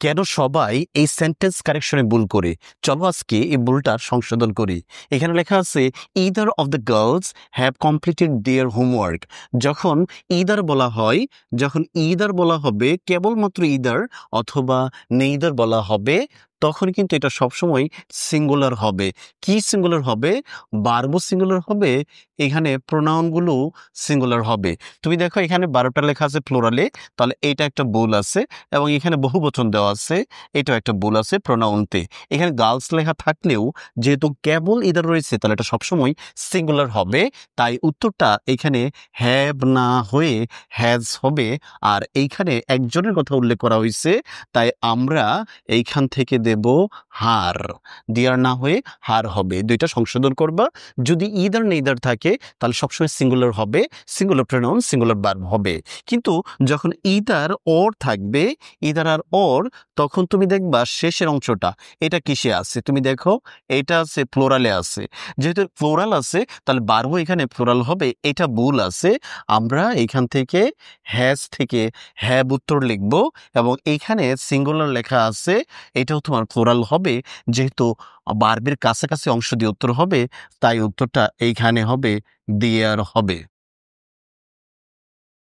কেন সবাই এই সেন্টেন্স কারেকশনে ভুল করে? চলো আজকে এই ভুলটার সংশোধন করি। এখানে লেখা আছে either of the girls have completed their homework. যখন ইদার বলা হবে কেবলমাত্র ইদার অথবা নেইদার বলা হবে, তখন কিন্তু এটা সবসময় সিঙ্গুলার হবে। কি সিঙ্গুলার হবে? বারবো সিঙ্গুলার হবে, এখানে প্রোনাউনগুলো সিঙ্গুলার হবে। তুমি দেখো এখানে 12টা লেখা আছে প্লোরালে, তাহলে এইটা একটা ভুল আছে, এবং এখানে বহুবচন দেওয়া আছে, এটাও একটা ভুল আছে প্রোনাউনতে। এখানে গার্লস লেখা থাকলেও যেহেতু কেবল ইদার রয়েছে, তাহলে এটা সবসময় সিঙ্গুলার হবে। তাই উত্তরটা এখানে হ্যাভ না হয়ে হ্যাজ হবে। আর এইখানে একজনের কথা উল্লেখ করা হয়েছে, তাই আমরা এইখান থেকে দেব হার। ডিয়ার না হয়ে হার হবে। দুইটা সংশোধন করবা। যদি ইদার নেইদার থাকে তাহলে সবসময় সিঙ্গুলার হবে, সিঙ্গুলার প্রোনাউন সিঙ্গুলার ভার্ব হবে। কিন্তু যখন ইদার অর থাকবে, ইদার আর অর, তখন তুমি দেখবা শেষের অংশটা এটা কিসে আছে। তুমি দেখো এটা আছে প্লোরালে আছে। যেহেতু প্লোরাল আছে তাহলে বারবো এখানে প্লোরাল হবে, এটা ভুল আছে। আমরা এখান থেকে হ্যাজ থেকে হ্যাভ উত্তর লিখব, এবং এইখানে সিঙ্গুলার লেখা আছে, এটাও তোমার প্লোরাল হবে। যেহেতু বার্বের কাছাকাছি অংশ দিয়ে উত্তর হবে, তাই উত্তরটা এইখানে হবে দেয়ার হবে।